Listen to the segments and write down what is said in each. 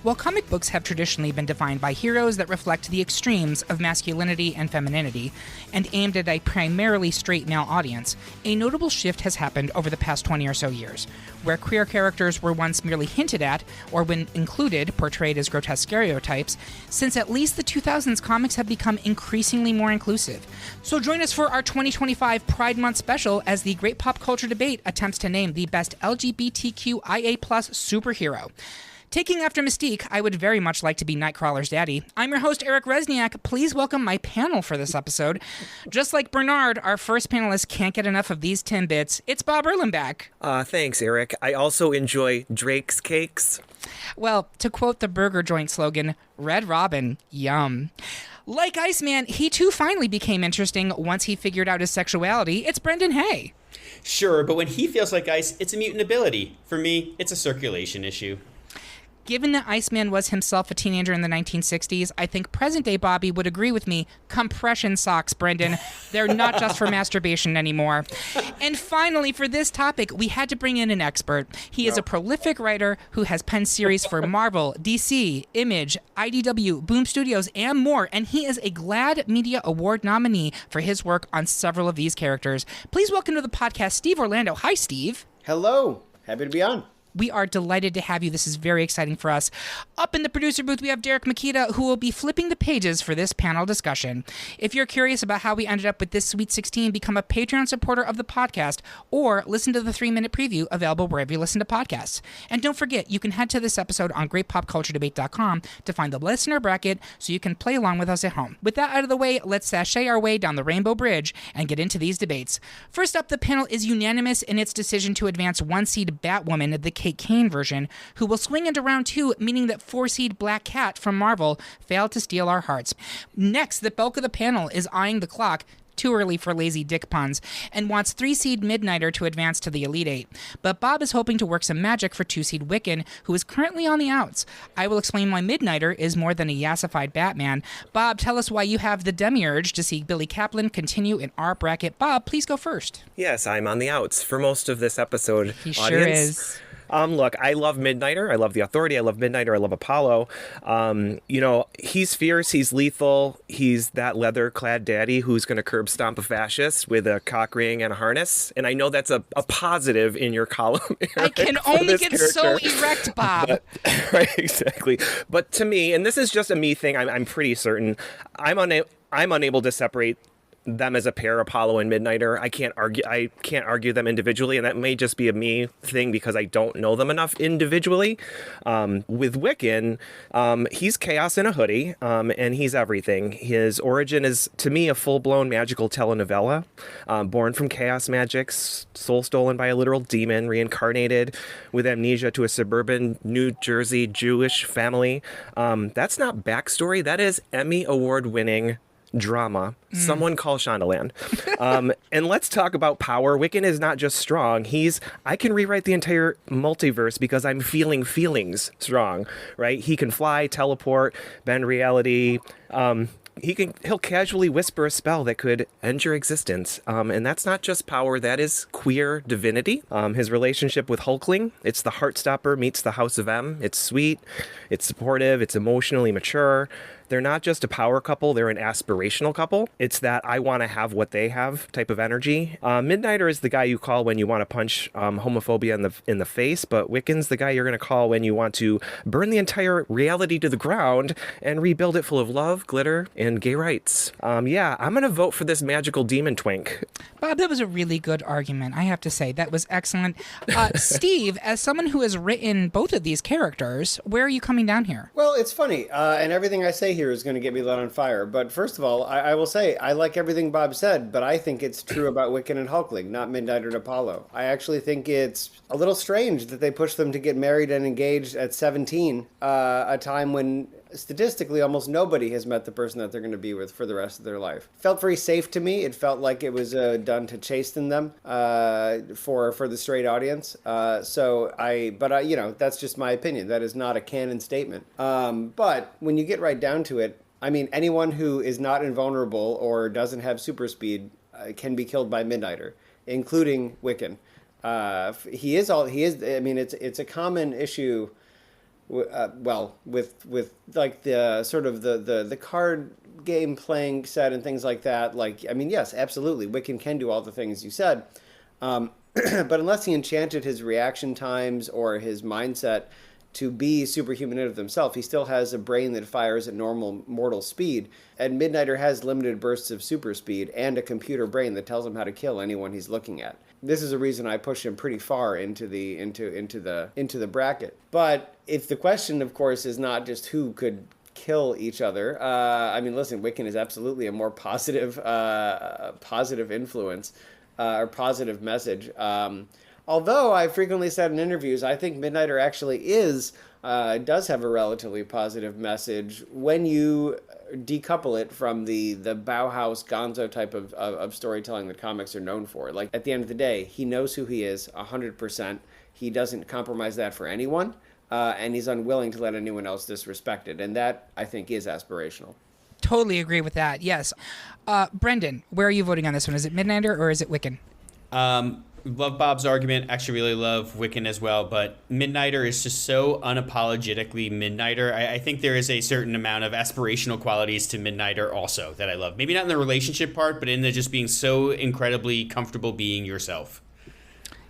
While comic books have traditionally been defined by heroes that reflect the extremes of masculinity and femininity, and aimed at a primarily straight male audience, a notable shift has happened over the past 20 or so years, where queer characters were once merely hinted at, or when included, portrayed as grotesque stereotypes. Since at least the 2000s, comics have become increasingly more inclusive. So join us for our 2025 Pride Month special as the Great Pop Culture Debate attempts to name the best LGBTQIA+ superhero. Taking after Mystique, I would very much like to be Nightcrawler's daddy. I'm your host, Eric Resniak. Please welcome my panel for this episode. Just like Bernard, our first panelist can't get enough of these Timbits. It's Bob Erlenbach. Thanks, Eric. I also enjoy Drake's cakes. Well, to quote the burger joint slogan, Red Robin, yum. Like Iceman, he too finally became interesting once he figured out his sexuality. It's Brendan Hay. Sure, but when he feels like ice, it's a mutant ability. For me, it's a circulation issue. Given that Iceman was himself a teenager in the 1960s, I think present-day Bobby would agree with me. Compression socks, Brendan. They're not just for masturbation anymore. And finally, for this topic, we had to bring in an expert. He is a prolific writer who has penned series for Marvel, DC, Image, IDW, Boom Studios, and more. And he is a GLAAD Media Award nominee for his work on several of these characters. Please welcome to the podcast, Steve Orlando. Hi, Steve. Hello. Happy to be on. We are delighted to have you. This is very exciting for us. Up in the producer booth, we have Derek Makita, who will be flipping the pages for this panel discussion. If you're curious about how we ended up with this Sweet 16, become a Patreon supporter of the podcast or listen to the 3-minute preview available wherever you listen to podcasts. And don't forget, you can head to this episode on greatpopculturedebate.com to find the listener bracket so you can play along with us at home. With that out of the way, let's sashay our way down the Rainbow Bridge and get into these debates. First up, the panel is unanimous in its decision to advance 1-seed Batwoman, the Kate Kane version, who will swing into round 2, meaning that 4-seed Black Cat from Marvel failed to steal our hearts. Next, the bulk of the panel is eyeing the clock, too early for lazy dick puns, and wants 3-seed Midnighter to advance to the Elite 8. But Bob is hoping to work some magic for 2-seed Wiccan, who is currently on the outs. I will explain why Midnighter is more than a yassified Batman. Bob, tell us why you have the demiurge to see Billy Kaplan continue in our bracket. Bob, please go first. Yes, I'm on the outs for most of this episode. He sure is. Look, I love Midnighter. I love the Authority. I love Midnighter. I love Apollo. He's fierce. He's lethal. He's that leather-clad daddy who's going to curb stomp a fascist with a cock ring and a harness. And I know that's a positive in your column, Eric, I can only get so erect, Bob. Right, exactly. But to me, and this is just a me thing, I'm pretty certain, I'm unable to separate them as a pair, Apollo and Midnighter. I can't argue them individually, and that may just be a me thing because I don't know them enough individually. With Wiccan, he's chaos in a hoodie, and he's everything. His origin is, to me, a full-blown magical telenovela. Born from chaos magic, soul stolen by a literal demon, reincarnated with amnesia to a suburban New Jersey Jewish family. That's not backstory. That is Emmy Award-winning drama. Someone call Shondaland. And let's talk about power. Wiccan is not just strong. I can rewrite the entire multiverse because I'm feeling feelings strong, right? He can fly, teleport, bend reality. He'll casually whisper a spell that could end your existence. And that's not just power, that is queer divinity. His relationship with Hulkling, it's the Heartstopper meets the House of M. It's sweet, it's supportive, it's emotionally mature. They're not just a power couple, they're an aspirational couple. It's that I want to have what they have type of energy. Midnighter is the guy you call when you want to punch homophobia in the face, but Wiccan's the guy you're going to call when you want to burn the entire reality to the ground and rebuild it full of love, glitter, and gay rights. I'm going to vote for this magical demon twink. Bob, that was a really good argument, I have to say. That was excellent. Steve, as someone who has written both of these characters, where are you coming down here? Well, it's funny, and everything I say here is going to get me lit on fire. But first of all, I will say I like everything Bob said, but I think it's true about Wiccan and Hulkling, not Midnighter and Apollo. I actually think it's a little strange that they pushed them to get married and engaged at 17, a time when statistically almost nobody has met the person that they're going to be with for the rest of their life. Felt very safe to me. It felt like it was done to chasten them for the straight audience. That's just my opinion. That is not a canon statement. But when you get right down to it, I mean, anyone who is not invulnerable or doesn't have super speed can be killed by Midnighter, including Wiccan. He is. I mean, it's a common issue with like the sort of the card game playing set and things like that. Like, I mean, yes, absolutely, Wiccan can do all the things you said, but unless he enchanted his reaction times or his mindset to be superhuman in of himself, he still has a brain that fires at normal mortal speed. And Midnighter has limited bursts of super speed and a computer brain that tells him how to kill anyone he's looking at. This is a reason I push him pretty far into the bracket. But if the question, of course, is not just who could kill each other, I mean, listen, Wiccan is absolutely a more positive influence or positive message. Although I frequently said in interviews, I think Midnighter actually does have a relatively positive message when you decouple it from the Bauhaus Gonzo type of storytelling that comics are known for. Like, at the end of the day, he knows who he is 100%. He doesn't compromise that for anyone, and he's unwilling to let anyone else disrespect it. And that, I think, is aspirational. Totally agree with that, yes. Brendan, where are you voting on this one? Is it Midnighter or is it Wiccan? Love Bob's argument. Actually, really love Wiccan as well. But Midnighter is just so unapologetically Midnighter. I think there is a certain amount of aspirational qualities to Midnighter also that I love. Maybe not in the relationship part, but in the just being so incredibly comfortable being yourself.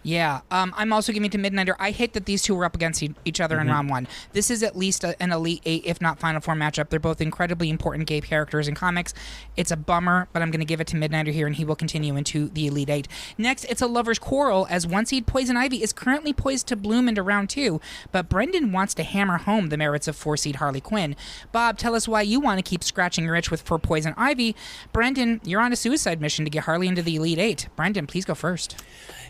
Yeah, I'm also giving it to Midnighter. I hate that these two were up against each other in round one. This is at least an Elite Eight, if not Final Four matchup. They're both incredibly important gay characters in comics. It's a bummer, but I'm going to give it to Midnighter here, and he will continue into the Elite Eight. Next, it's a lover's quarrel, as one seed Poison Ivy is currently poised to bloom into round two, but Brendan wants to hammer home the merits of 4-seed Harley Quinn. Bob, tell us why you want to keep scratching your itch for Poison Ivy. Brendan, you're on a suicide mission to get Harley into the Elite Eight. Brendan, please go first.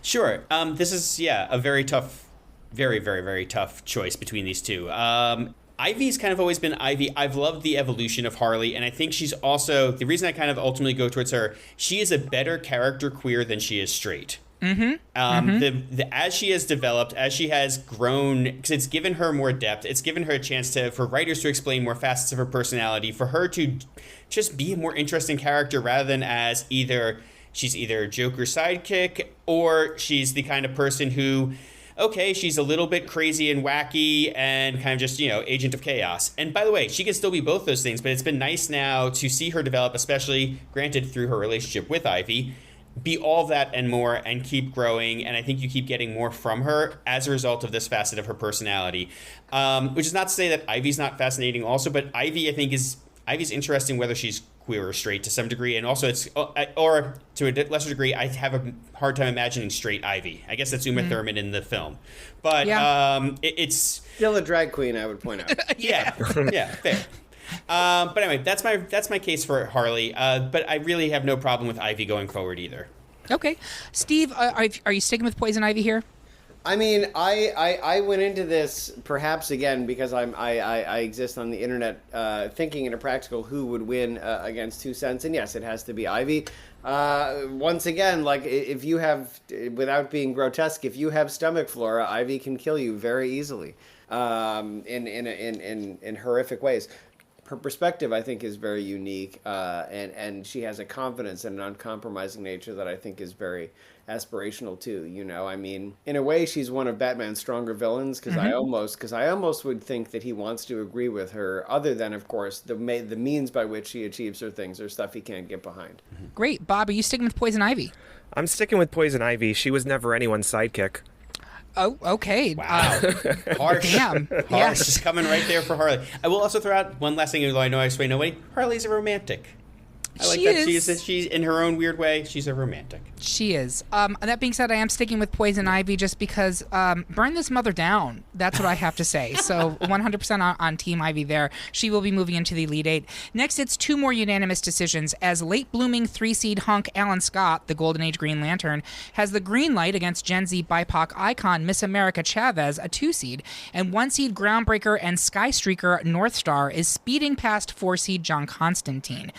Sure. This is, a very tough, very, very, very tough choice between these two. Ivy's kind of always been Ivy. I've loved the evolution of Harley, and I think she's also, the reason I kind of ultimately go towards her, she is a better character queer than she is straight. As she has developed, as she has grown, because it's given her more depth, it's given her a chance for writers to explain more facets of her personality, for her to just be a more interesting character rather than as she's either Joker's sidekick or she's the kind of person who, okay, she's a little bit crazy and wacky and kind of just, agent of chaos. And by the way, she can still be both those things, but it's been nice now to see her develop, especially, granted, through her relationship with Ivy, be all that and more and keep growing. And I think you keep getting more from her as a result of this facet of her personality. Which is not to say that Ivy's not fascinating also, but Ivy, I think, Ivy's interesting whether she's queer or straight to some degree, and also or to a lesser degree, I have a hard time imagining straight Ivy. I guess that's Uma Thurman in the film, but it's still a drag queen, I would point out. yeah, fair. But anyway, that's my case for Harley. But I really have no problem with Ivy going forward either. Okay, Steve, are you sticking with Poison Ivy here? I mean, I went into this perhaps again because I exist on the internet thinking in a practical who would win against 2 cents, and yes, it has to be Ivy. Once again, like if you have, without being grotesque, if you have stomach flora, Ivy can kill you very easily in horrific ways. Her perspective, I think, is very unique, and she has a confidence and an uncompromising nature that I think is very aspirational too. I mean, in a way, she's one of Batman's stronger villains because I almost would think that he wants to agree with her. Other than, of course, the means by which she achieves her things are stuff he can't get behind. Great, Bob. Are you sticking with Poison Ivy? I'm sticking with Poison Ivy. She was never anyone's sidekick. Oh, okay. Wow. Harsh. Damn. Harsh. Yes. Just coming right there for Harley. I will also throw out one last thing, although I know I explain nobody. Harley's a romantic. I like that she's in her own weird way, she's a romantic. She is. That being said, I am sticking with Poison Ivy just because burn this mother down. That's what I have to say. So 100% on Team Ivy there. She will be moving into the Elite Eight. Next, it's 2 more unanimous decisions as late-blooming 3-seed hunk Alan Scott, the Golden Age Green Lantern, has the green light against Gen Z BIPOC icon Miss America Chavez, a 2-seed, and 1-seed groundbreaker and skystreaker Northstar is speeding past 4-seed John Constantine.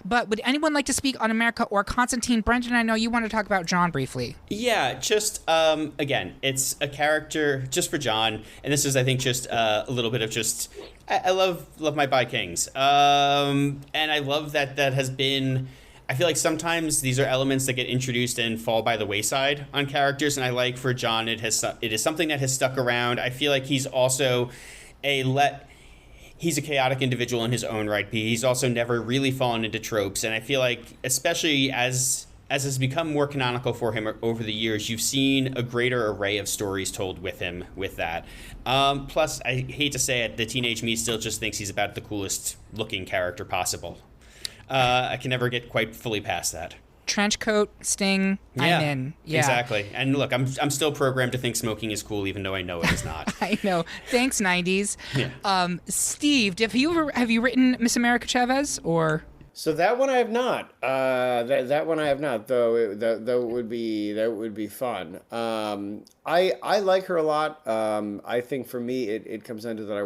But would anyone like to speak on America or Constantine? Brendan, I know you want to talk about John briefly. Yeah, just, again, it's a character just for John, and this is, I think, just a little bit of just, I love my bi-kings. And I love that has been, I feel like sometimes these are elements that get introduced and fall by the wayside on characters, and I like for John, it is something that has stuck around. I feel like he's also he's a chaotic individual in his own right, but he's also never really fallen into tropes. And I feel like, especially as has become more canonical for him over the years, you've seen a greater array of stories told with him with that. Plus, I hate to say it, the teenage me still just thinks he's about the coolest looking character possible. I can never get quite fully past that. Trench coat, Sting, I'm in. Yeah, exactly. And look, I'm still programmed to think smoking is cool, even though I know it is not. I know. Thanks, 90s. Yeah. Steve, have you written Miss America Chavez or? So that one I have not. That one I have not. Though it would be fun. I like her a lot. I think for me it comes down to that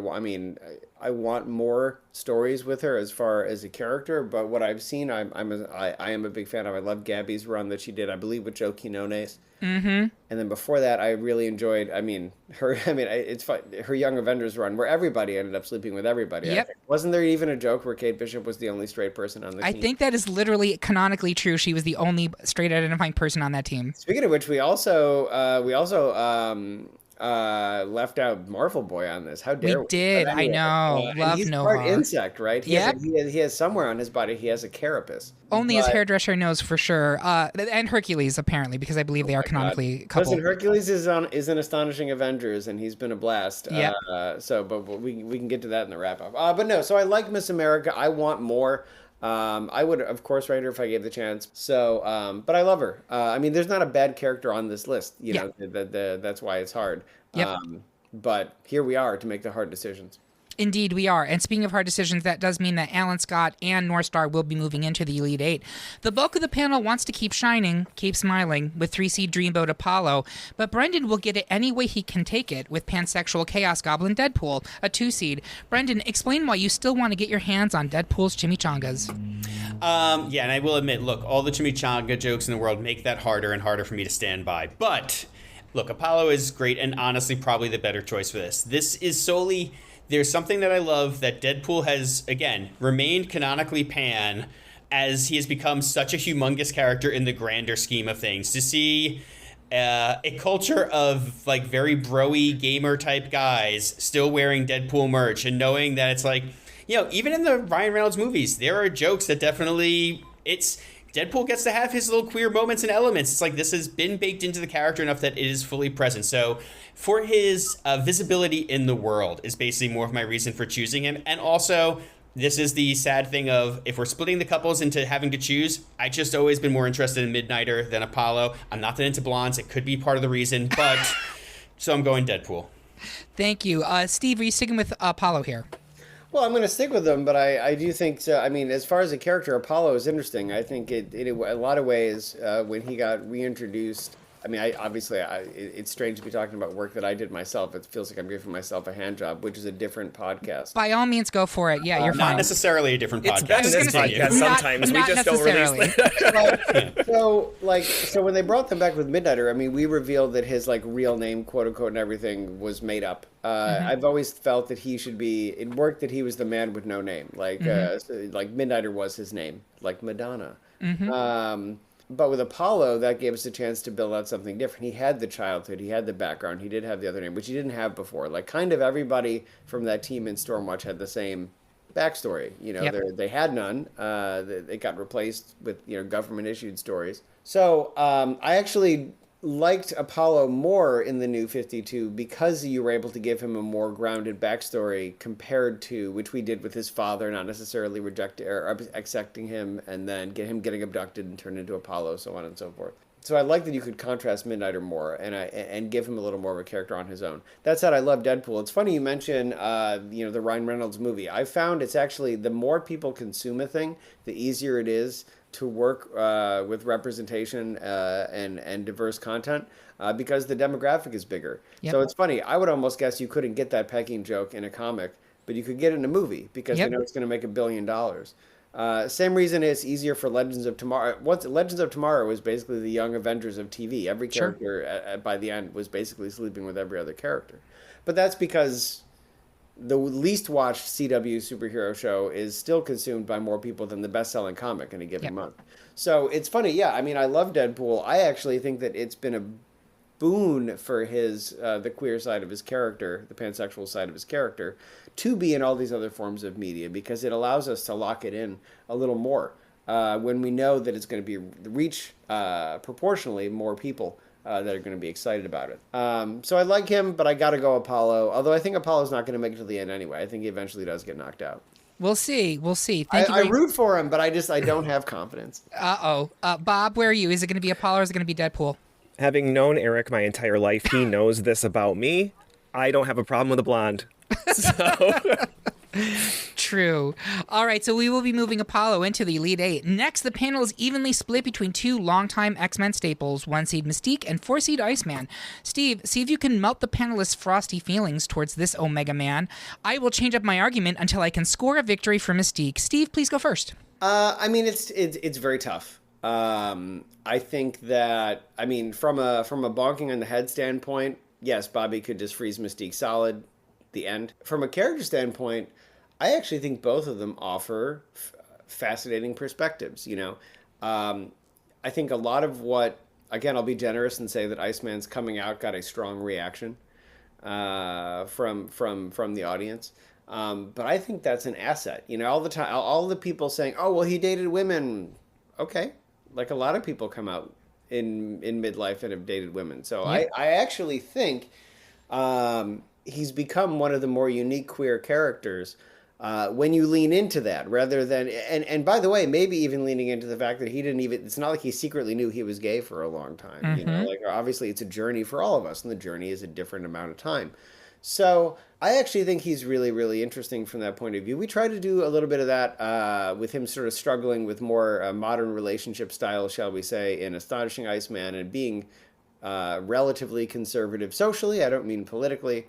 I want more stories with her as far as a character. But what I've seen, I am a big fan of. I love Gabby's run that she did, I believe, with Joe Quinones. Mm-hmm. And then before that, I really enjoyed. It's fun. Her Young Avengers run, where everybody ended up sleeping with everybody. Yep. Wasn't there even a joke where Kate Bishop was the only straight person on the team? I think that is literally canonically true. She was the only straight identifying person on that team. Speaking of which, we also left out Marvel Boy on this. How dare we? We did. I know. Love he's Nova. part insect, right? Yep. He has somewhere on his body. He has a carapace. Only his hairdresser knows for sure. And Hercules, apparently, because I believe they are canonically coupled. Listen, Hercules is in Astonishing Avengers, and he's been a blast. Yeah. But we can get to that in the wrap up. But no. So I like Miss America. I want more. I would, of course, write her if I gave the chance. So, but I love her. There's not a bad character on this list. You know, that's why it's hard. Yep. But here we are to make the hard decisions. Indeed, we are. And speaking of hard decisions, that does mean that Alan Scott and Northstar will be moving into the Elite Eight. The bulk of the panel wants to keep shining, keep smiling, with 3-seed Dreamboat Apollo, but Brendan will get it any way he can take it with pansexual Chaos Goblin Deadpool, a 2-seed. Brendan, explain why you still want to get your hands on Deadpool's chimichangas. And I will admit, look, all the chimichanga jokes in the world make that harder and harder for me to stand by. But, look, Apollo is great and honestly probably the better choice for this. This is solely... There's something that I love that Deadpool has, again, remained canonically pan as he has become such a humongous character in the grander scheme of things. To see a culture of, like, very bro-y gamer type guys still wearing Deadpool merch and knowing that it's like, you know, even in the Ryan Reynolds movies, there are jokes that definitely, Deadpool gets to have his little queer moments and elements. It's like this has been baked into the character enough that it is fully present. So for his visibility in the world is basically more of my reason for choosing him. And also, this is the sad thing of if we're splitting the couples into having to choose, I just always been more interested in Midnighter than Apollo. I'm not that into blondes. It could be part of the reason, but so I'm going Deadpool. Thank you. Steve, are you sticking with Apollo here? Well, I'm going to stick with them, but I do think so. As far as a character, Apollo is interesting. I think in a lot of ways, when he got reintroduced, it's strange to be talking about work that I did myself. It feels like I'm giving myself a hand job, which is a different podcast. By all means, go for it. Yeah, you're fine. Not necessarily a different podcast. It's been this podcast sometimes. We just don't release it. So when they brought them back with Midnighter, we revealed that his real name, quote unquote, and everything was made up. I've always felt that he should be. It worked that he was the man with no name, like Midnighter was his name, like Madonna. But with Apollo, that gave us a chance to build out something different. He had the childhood, he had the background, he did have the other name, which he didn't have before. Like kind of everybody from that team in Stormwatch had the same backstory. They had none. They got replaced with government issued stories. So I actually liked Apollo more in the New 52 because you were able to give him a more grounded backstory compared to, which we did with his father, not necessarily rejecting or accepting him and then getting abducted and turned into Apollo, so on and so forth. So I like that you could contrast Midnighter more and give him a little more of a character on his own. That said, I love Deadpool. It's funny you mention the Ryan Reynolds movie. I found it's actually the more people consume a thing, the easier it is to work with representation and diverse content because the demographic is bigger. Yep. So it's funny. I would almost guess you couldn't get that pegging joke in a comic, but you could get it in a movie because they know it's going to make $1 billion. Same reason it's easier for Legends of Tomorrow. Legends of Tomorrow was basically the Young Avengers of TV. Every character by the end was basically sleeping with every other character. But that's because the least watched CW superhero show is still consumed by more people than the best-selling comic in a given month. So it's funny. Yeah, I love Deadpool. I actually think that it's been boon for his the queer side of his character, the pansexual side of his character, to be in all these other forms of media, because it allows us to lock it in a little more when we know that it's going to be reach proportionally more people that are going to be excited about it. So I like him, but I got to go Apollo. Although I think Apollo's not going to make it to the end anyway. I think he eventually does get knocked out. We'll see. We'll see. I root for him, but I don't have confidence. Bob, where are you? Is it going to be Apollo or is it going to be Deadpool? Having known Eric my entire life, he knows this about me. I don't have a problem with a blonde. So... True. All right, so we will be moving Apollo into the Elite Eight. Next, the panel is evenly split between two longtime X-Men staples, 1 seed Mystique and 4 seed Iceman. Steve, see if you can melt the panelists' frosty feelings towards this Omega Man. I will change up my argument until I can score a victory for Mystique. Steve, please go first. I mean, it's very tough. I think that, I mean, from a bonking on the head standpoint, yes, Bobby could just freeze Mystique solid, the end. From a character standpoint, I actually think both of them offer fascinating perspectives, you know. I think a lot of what, again, I'll be generous and say that Iceman's coming out got a strong reaction from the audience. But I think that's an asset. You know, all the time, all the people saying, oh, well, he dated women. Okay. Like a lot of people come out in midlife and have dated women. So yeah. I actually think he's become one of the more unique queer characters when you lean into that rather than, and by the way, maybe even leaning into the fact that he didn't even, it's not like he secretly knew he was gay for a long time. Mm-hmm. You know, like obviously it's a journey for all of us and the journey is a different amount of time. So I actually think he's really, really interesting from that point of view. We try to do a little bit of that with him sort of struggling with more modern relationship style, shall we say, in Astonishing Iceman and being relatively conservative socially. I don't mean politically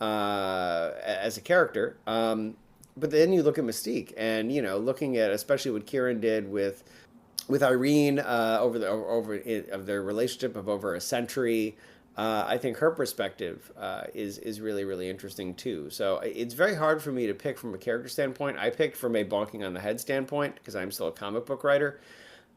as a character. But then you look at Mystique and, you know, looking at especially what Kieran did with Irene over their relationship of over a century. I think her perspective is really, really interesting too. So it's very hard for me to pick from a character standpoint. I picked from a bonking on the head standpoint because I'm still a comic book writer.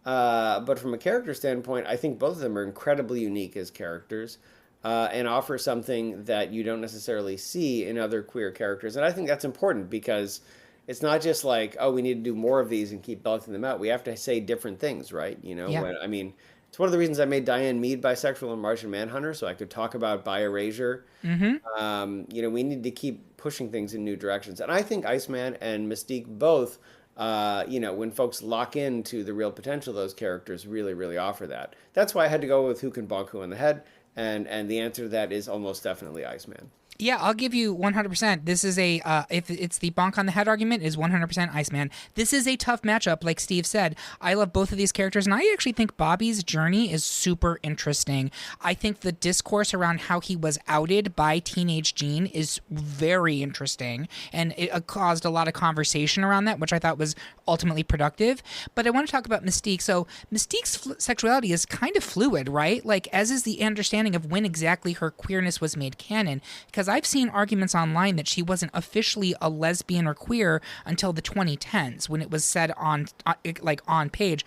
But from a character standpoint, I think both of them are incredibly unique as characters and offer something that you don't necessarily see in other queer characters. And I think that's important because it's not just like, oh, we need to do more of these and keep belting them out. We have to say different things, right? You know, yeah. I mean, it's one of the reasons I made Diane Mead bisexual and Martian Manhunter, so I could talk about bi-erasure. Mm-hmm. You know, we need to keep pushing things in new directions. And I think Iceman and Mystique both, you know, when folks lock into the real potential of those characters, really, really offer that. That's why I had to go with who can bonk who in the head. And the answer to that is almost definitely Iceman. Yeah, I'll give you 100%. This is a, if it's the bonk on the head argument, is 100% Iceman. This is a tough matchup, like Steve said. I love both of these characters, and I actually think Bobby's journey is super interesting. I think the discourse around how he was outed by Teenage Jean is very interesting, and it caused a lot of conversation around that, which I thought was ultimately productive. But I want to talk about Mystique. So Mystique's sexuality is kind of fluid, right? Like, as is the understanding of when exactly her queerness was made canon, because I've seen arguments online that she wasn't officially a lesbian or queer until the 2010s when it was said on page.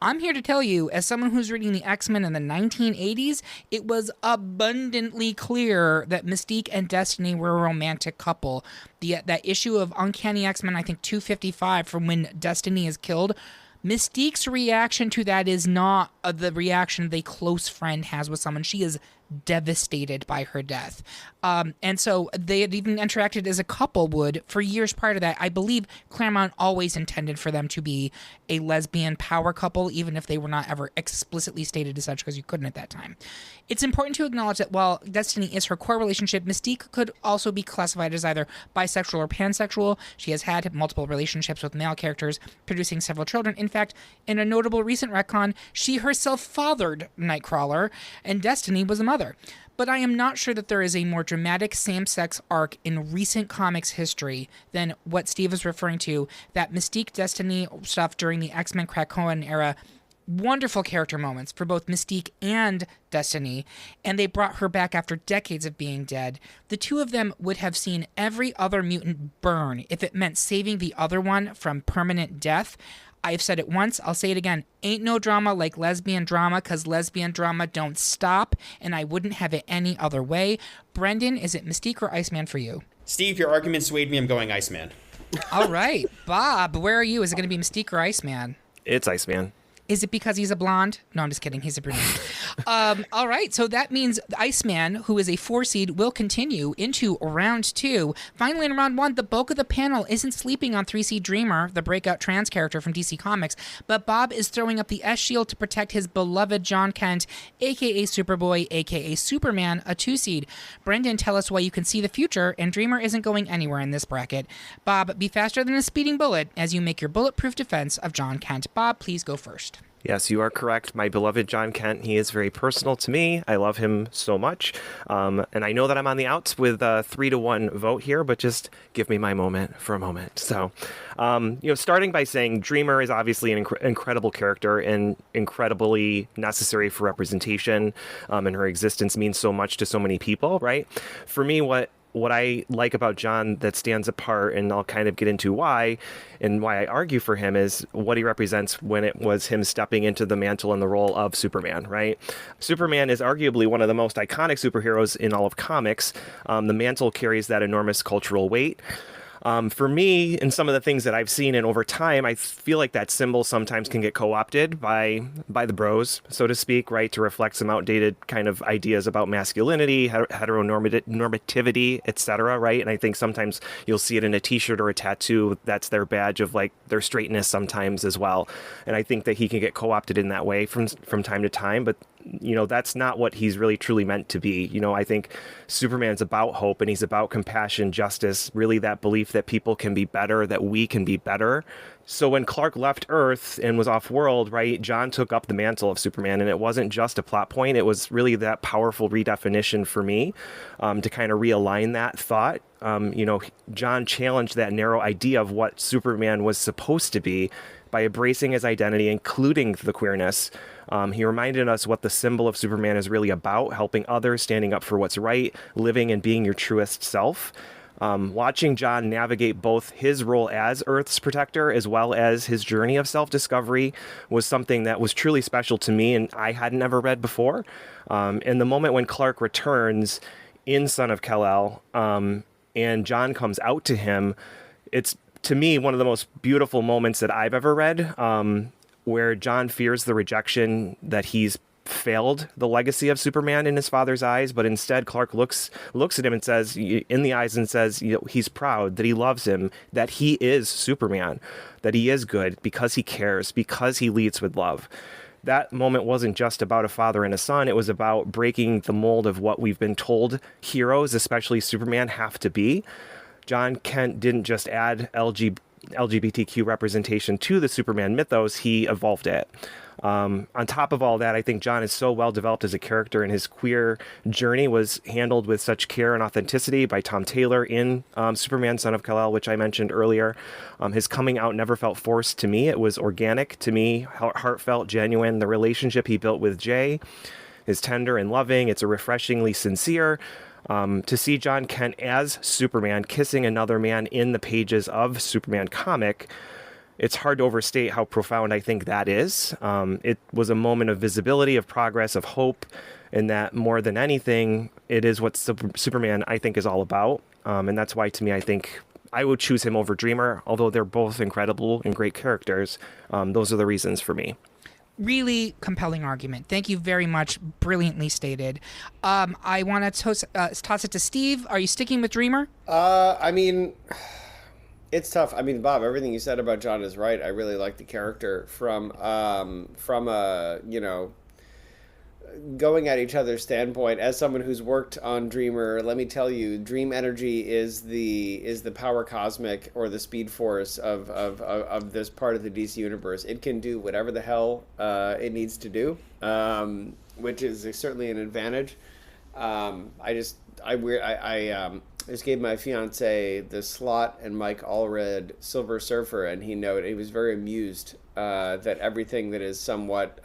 I'm here to tell you, as someone who's reading the X-Men in the 1980s, it was abundantly clear that Mystique and Destiny were a romantic couple. That issue of Uncanny X-Men, I think 255, from when Destiny is killed, Mystique's reaction to that is not the reaction a close friend has with someone. She is devastated by her death. And so they had even interacted as a couple would for years prior to that. I believe Claremont always intended for them to be a lesbian power couple, even if they were not ever explicitly stated as such, because you couldn't at that time. It's important to acknowledge that while Destiny is her core relationship, Mystique could also be classified as either bisexual or pansexual. She has had multiple relationships with male characters, producing several children. In fact, in a notable recent retcon, she herself fathered Nightcrawler, and Destiny was a mother. But I am not sure that there is a more dramatic same-sex arc in recent comics history than what Steve is referring to, that Mystique Destiny stuff during the X-Men Krakoan era. Wonderful character moments for both Mystique and Destiny, and they brought her back after decades of being dead. The two of them would have seen every other mutant burn if it meant saving the other one from permanent death. I've said it once, I'll say it again. Ain't no drama like lesbian drama, because lesbian drama don't stop, and I wouldn't have it any other way. Brendan, is it Mystique or Iceman for you? Steve, your argument swayed me. I'm going Iceman. All right. Bob, where are you? Is it going to be Mystique or Iceman? It's Iceman. Is it because he's a blonde? No, I'm just kidding. He's a brunette. All right. So that means Iceman, who is a 4 seed, will continue into round 2. Finally, in round 1, the bulk of the panel isn't sleeping on 3 seed Dreamer, the breakout trans character from DC Comics, but Bob is throwing up the S shield to protect his beloved John Kent, a.k.a. Superboy, a.k.a. Superman, a 2 seed. Brendan, tell us why you can see the future, and Dreamer isn't going anywhere in this bracket. Bob, be faster than a speeding bullet as you make your bulletproof defense of John Kent. Bob, please go first. Yes, you are correct. My beloved John Kent, he is very personal to me. I love him so much. And I know that I'm on the outs with a 3-1 vote here, but just give me my moment for a moment. So, starting by saying Dreamer is obviously an incredible character and incredibly necessary for representation. And her existence means so much to so many people, right? For me, what I like about John that stands apart, and I'll kind of get into why, and why I argue for him, is what he represents when it was him stepping into the mantle and the role of Superman, right? Superman is arguably one of the most iconic superheroes in all of comics. The mantle carries that enormous cultural weight. For me, and some of the things that I've seen, and over time, I feel like that symbol sometimes can get co-opted by the bros, so to speak, right, to reflect some outdated kind of ideas about masculinity, heteronormativity, etc., right? And I think sometimes you'll see it in a t-shirt or a tattoo. That's their badge of like their straightness sometimes as well. And I think that he can get co-opted in that way from time to time, but that's not what he's really truly meant to be. I think Superman's about hope, and he's about compassion, justice, really that belief that people can be better, that we can be better. So when Clark left Earth and was off-world, right, John took up the mantle of Superman, and it wasn't just a plot point. It was really that powerful redefinition for me to kind of realign that thought. John challenged that narrow idea of what Superman was supposed to be by embracing his identity, including the queerness. He reminded us what the symbol of Superman is really about: helping others, standing up for what's right, living and being your truest self. Watching John navigate both his role as Earth's protector as well as his journey of self-discovery was something that was truly special to me, and I hadn't ever read before. And the moment when Clark returns in Son of Kal-El, and John comes out to him, it's, to me, one of the most beautiful moments that I've ever read, where John fears the rejection, that he's failed the legacy of Superman in his father's eyes, but instead Clark looks at him and says, in the eyes, and says, he's proud, that he loves him, that he is Superman, that he is good because he cares, because he leads with love. That moment wasn't just about a father and a son. It was about breaking the mold of what we've been told heroes, especially Superman, have to be. John Kent didn't just add LGBTQ representation to the Superman mythos, he evolved it. On top of all that, I think John is so well developed as a character, and his queer journey was handled with such care and authenticity by Tom Taylor in Superman, Son of Kal-El, which I mentioned earlier. His coming out never felt forced to me. It was organic to me, heartfelt, genuine. The relationship he built with Jay is tender and loving. It's a refreshingly sincere. To see John Kent as Superman kissing another man in the pages of Superman comic, it's hard to overstate how profound I think that is. It was a moment of visibility, of progress, of hope, and that more than anything, it is what Superman, I think, is all about. And that's why, to me, I think I would choose him over Dreamer, although they're both incredible and great characters. Those are the reasons for me. Really compelling argument. Thank you very much. Brilliantly stated. I want to toss it to Steve. Are you sticking with Dreamer? It's tough. Bob, everything you said about John is right. I really like the character from a, going at each other's standpoint. As someone who's worked on Dreamer, let me tell you, Dream Energy is the power cosmic, or the speed force of this part of the DC universe. It can do whatever the hell it needs to do, which is certainly an advantage. I just gave my fiance the Slott and Mike Allred Silver Surfer, and he was very amused that everything that is somewhat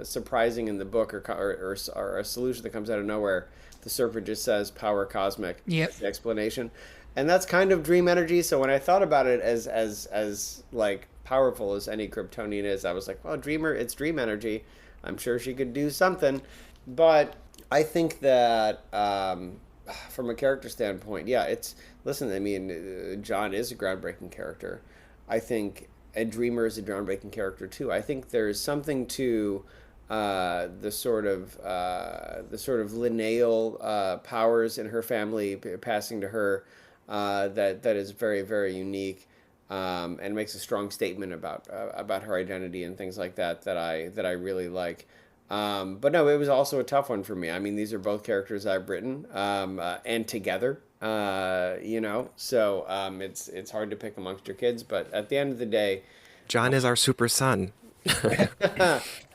surprising in the book or a solution that comes out of nowhere, the Surfer just says power cosmic. Yep. That's the explanation. And that's kind of Dream Energy. So when I thought about it as like powerful as any Kryptonian is, I was like, well, Dreamer, it's dream energy. I'm sure she could do something. But I think that from a character standpoint, yeah, listen, I mean, John is a groundbreaking character. I think, and Dreamer is a groundbreaking character too. I think there's something to the sort of lineal powers in her family passing to her that is very, very unique, and makes a strong statement about her identity and things like that I really like. But no, it was also a tough one for me. I mean, these are both characters I've written, and together, so it's hard to pick amongst your kids. But at the end of the day, John is our super son.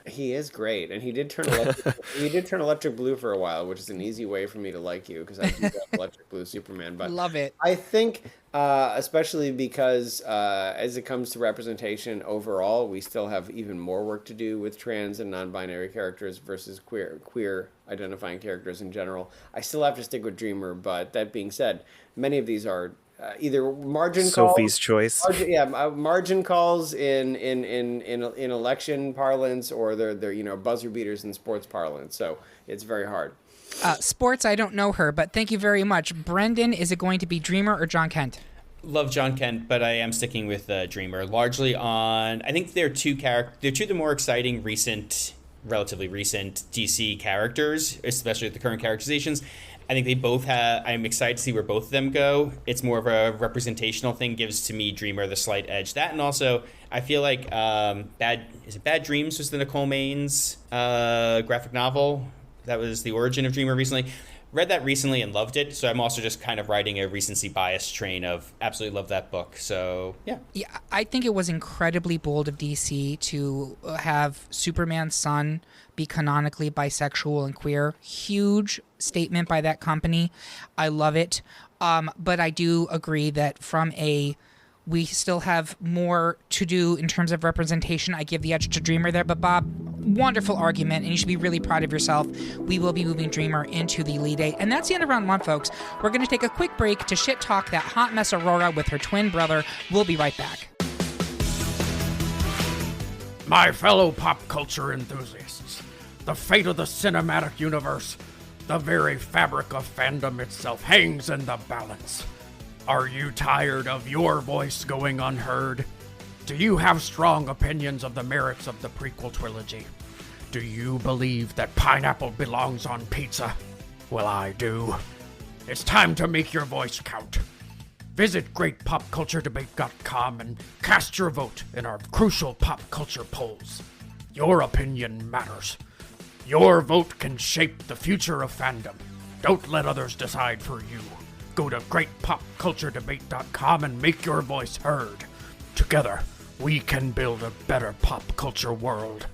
he is great, and he did turn electric blue for a while, which is an easy way for me to like you, because I do have electric blue Superman. But Love it. I think, especially because as it comes to representation overall, we still have even more work to do with trans and non-binary characters versus queer identifying characters in general. I still have to stick with Dreamer, but that being said, many of these are either margin Sophie's calls, choice. margin calls in election parlance, or they're buzzer beaters in sports parlance. So it's very hard. Sports, I don't know her, but thank you very much. Brendan, is it going to be Dreamer or John Kent? Love John Kent, but I am sticking with Dreamer, largely on, I think they're two of the more exciting relatively recent DC characters, especially the current characterizations. I think they both have, I'm excited to see where both of them go. It's more of a representational thing, gives to me Dreamer the slight edge. That, and also I feel like Bad Dreams was the Nicole Maines graphic novel. That was the origin of Dreamer recently. Read that recently and loved it, so I'm also just kind of riding a recency bias train of absolutely love that book. So yeah, I think it was incredibly bold of DC to have Superman's son be canonically bisexual and queer. Huge statement by that company. I love it, but I do agree that we still have more to do in terms of representation. I give the edge to Dreamer there, but Bob, wonderful argument, and you should be really proud of yourself. We will be moving Dreamer into the Elite Eight. And that's the end of round one, folks. We're going to take a quick break to shit talk that hot mess Aurora with her twin brother. We'll be right back. My fellow pop culture enthusiasts, the fate of the cinematic universe, the very fabric of fandom itself hangs in the balance. Are you tired of your voice going unheard? Do you have strong opinions of the merits of the prequel trilogy? Do you believe that pineapple belongs on pizza? Well, I do. It's time to make your voice count. Visit greatpopculturedebate.com and cast your vote in our crucial pop culture polls. Your opinion matters. Your vote can shape the future of fandom. Don't let others decide for you. Go to greatpopculturedebate.com and make your voice heard. Together, we can build a better pop culture world.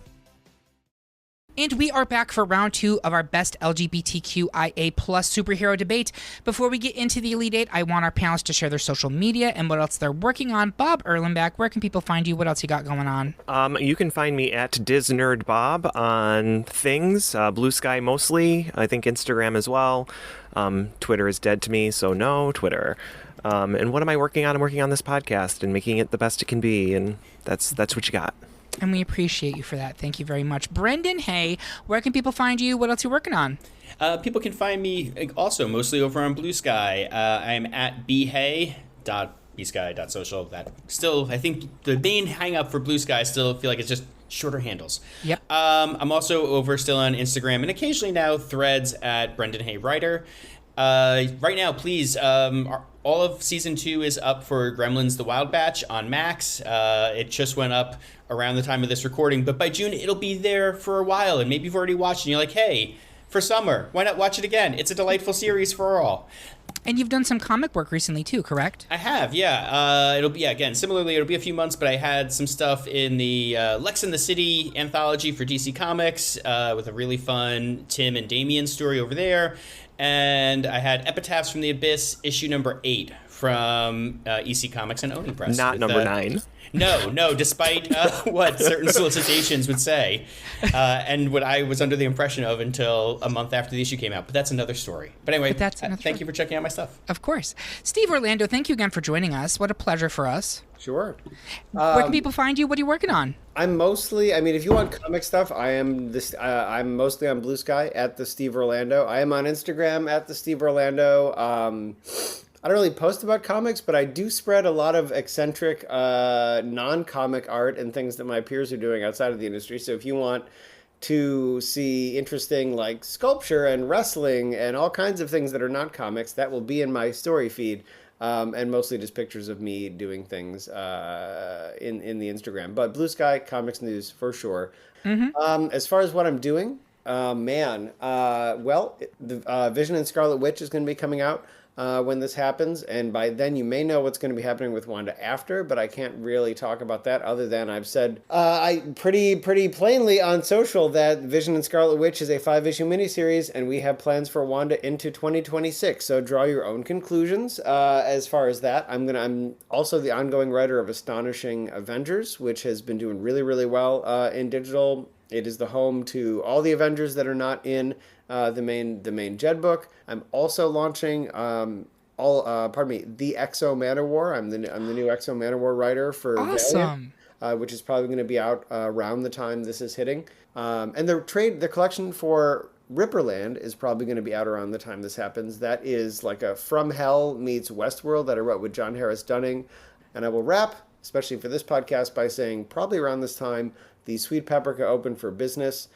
And we are back for round two of our best LGBTQIA plus superhero debate. Before we get into the Elite Eight, I want our panelists to share their social media and what else they're working on. Bob Erlenbach, where can people find you? What else you got going on? You can find me at DisNerdBob on things, Blue Sky mostly, I think Instagram as well. Twitter is dead to me, so no Twitter. And what am I working on? I'm working on this podcast and making it the best it can be, and that's what you got. And we appreciate you for that. Thank you very much. Brendan Hay, where can people find you? What else are you working on? People can find me also mostly over on Blue Sky. I'm at bhay.bsky.social. That still, I think the main hang up for Blue Sky, still feel like it's just shorter handles. Yep. I'm also over still on Instagram and occasionally now Threads at Brendan Hay Writer. Right now, please, all of season 2 is up for Gremlins The Wild Batch on Max. It just went up around the time of this recording, but by June it'll be there for a while, and maybe you've already watched and you're like, hey, for summer, why not watch it again? It's a delightful series for all. And you've done some comic work recently too, correct? I have, yeah. It'll be, again, similarly, it'll be a few months, but I had some stuff in the Lex in the City anthology for DC Comics with a really fun Tim and Damian story over there. And I had Epitaphs from the Abyss, issue number 8 from EC Comics and Oni Press. Not number 9. No, despite what certain solicitations would say, and what I was under the impression of until a month after the issue came out. But that's another story. But anyway, thank you for checking out my stuff. Of course. Steve Orlando, thank you again for joining us. What a pleasure for us. Sure. Where can people find you? What are you working on? I'm mostly, I mean, if you want comic stuff, I'm mostly on Blue Sky at the Steve Orlando. I am on Instagram at the Steve Orlando. I don't really post about comics, but I do spread a lot of eccentric, non-comic art and things that my peers are doing outside of the industry. So if you want to see interesting like sculpture and wrestling and all kinds of things that are not comics, that will be in my story feed. And mostly just pictures of me doing things in the Instagram. But Blue Sky, comics news for sure. As far as what I'm doing, the Vision and Scarlet Witch is going to be coming out when this happens. And by then you may know what's going to be happening with Wanda after, but I can't really talk about that other than I've said pretty plainly on social that Vision and Scarlet Witch is a 5-issue miniseries, and we have plans for Wanda into 2026. So draw your own conclusions as far as that. I'm also the ongoing writer of Astonishing Avengers, which has been doing really, really well in digital. It is the home to all the Avengers that are not in the main Jed book. I'm also launching the Exo Manowar. I'm the new Exo Manowar writer for Awesome. Valiant, which is probably going to be out around the time this is hitting. And the collection for Ripperland is probably going to be out around the time this happens. That is like a From Hell meets Westworld that I wrote with John Harris Dunning. And I will wrap, especially for this podcast, by saying probably around this time, the Sweet Paprika Open for Business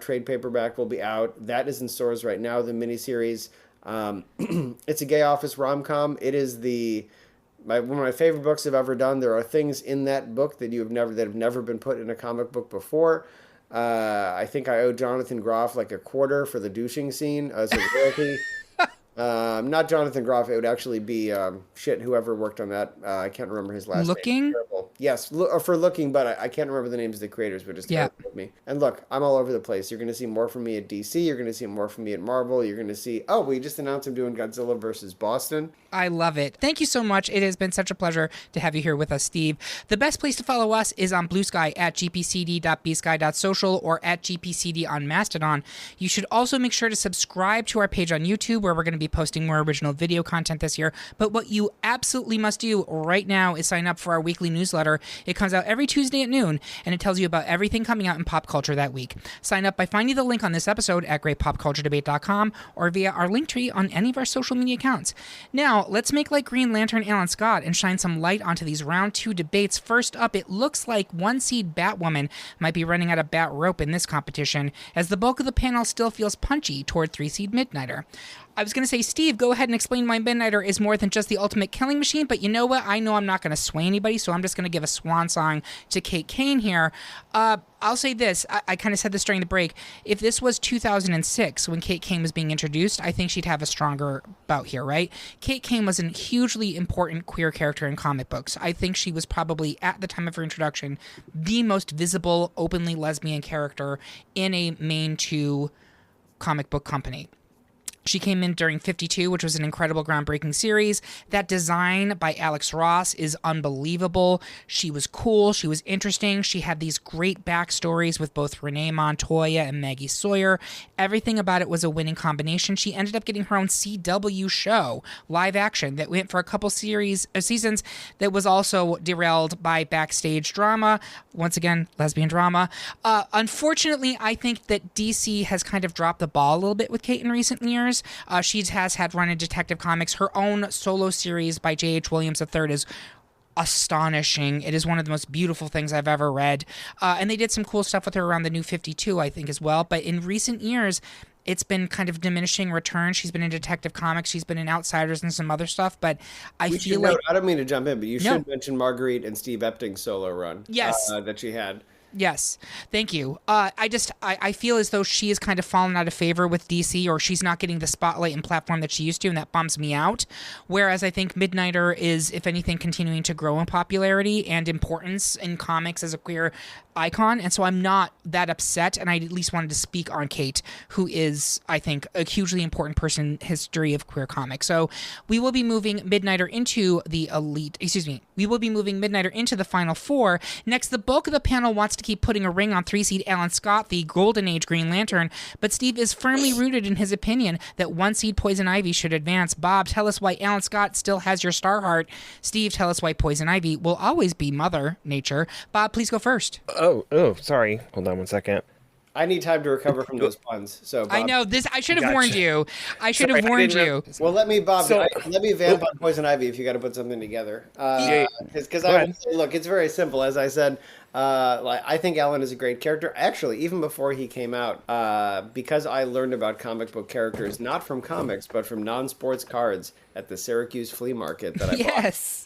trade paperback will be out. That is in stores right now, the miniseries. It's a gay office rom-com. It is one of my favorite books I've ever done. There are things in that book that have never been put in a comic book before. I think I owe Jonathan Groff like a quarter for the douching scene as a royalty. Not Jonathan Groff. It would actually be whoever worked on that. I can't remember his last name. Looking? Yes, for Looking, but I can't remember the names of the creators, but it's terrible with me. And look, I'm all over the place. You're going to see more from me at DC. You're going to see more from me at Marvel. You're going to see, we just announced I'm doing Godzilla versus Boston. I love it. Thank you so much. It has been such a pleasure to have you here with us, Steve. The best place to follow us is on Blue Sky at gpcd.bsky.social or at gpcd on Mastodon. You should also make sure to subscribe to our page on YouTube, where we're going to be posting more original video content this year. But what you absolutely must do right now is sign up for our weekly newsletter. It comes out every Tuesday at noon, and it tells you about everything coming out in pop culture that week. Sign up by finding the link on this episode at greatpopculturedebate.com or via our link tree on any of our social media accounts. Now, let's make like Green Lantern Alan Scott and shine some light onto these round 2 debates. First up, it looks like 1-seed Batwoman might be running out of bat rope in this competition, as the bulk of the panel still feels punchy toward 3-seed Midnighter. I was going to say, Steve, go ahead and explain why Midnighter is more than just the ultimate killing machine, but you know what? I know I'm not going to sway anybody, so I'm just going to give a swan song to Kate Kane here. I'll say this. I kind of said this during the break. If this was 2006, when Kate Kane was being introduced, I think she'd have a stronger bout here, right? Kate Kane was a hugely important queer character in comic books. I think she was probably, at the time of her introduction, the most visible, openly lesbian character in a main 2 comic book company. She came in during 52, which was an incredible, groundbreaking series. That design by Alex Ross is unbelievable. She was cool. She was interesting. She had these great backstories with both Renee Montoya and Maggie Sawyer. Everything about it was a winning combination. She ended up getting her own CW show, live action, that went for a couple seasons that was also derailed by backstage drama. Once again, lesbian drama. Unfortunately, I think that DC has kind of dropped the ball a little bit with Kate in recent years. She has had run in Detective Comics. Her own solo series by J.H. Williams III is astonishing. It is one of the most beautiful things I've ever read. And they did some cool stuff with her around the New 52, I think, as well. But in recent years, it's been kind of diminishing returns. She's been in Detective Comics. She's been in Outsiders and some other stuff. But I don't mean to jump in, but you should mention Marguerite and Steve Epting's solo run. Yes. That she had. Yes, thank you. I feel as though she has kind of fallen out of favor with DC, or she's not getting the spotlight and platform that she used to, and that bums me out. Whereas I think Midnighter is, if anything, continuing to grow in popularity and importance in comics as a queer icon, and so I'm not that upset, and I at least wanted to speak on Kate, who is, I think, a hugely important person in history of queer comics. So we will be moving Midnighter into the we will be moving Midnighter into the final four. Next, the bulk of the panel wants to keep putting a ring on 3-seed Alan Scott, the Golden Age Green Lantern, but Steve is firmly rooted in his opinion that 1-seed Poison Ivy should advance. Bob, tell us why Alan Scott still has your star heart. Steve, tell us why Poison Ivy will always be Mother Nature. Bob, please go first. Oh, sorry. Hold on one second. I need time to recover from those puns. So Bob. I know this. I should have Gotcha. warned you. I should have warned you. Well, let me vamp on Poison Ivy if you got to put something together. Because I would say, look, it's very simple. As I said, I think Alan is a great character. Actually, even before he came out, because I learned about comic book characters not from comics but from non-sports cards at the Syracuse flea market that I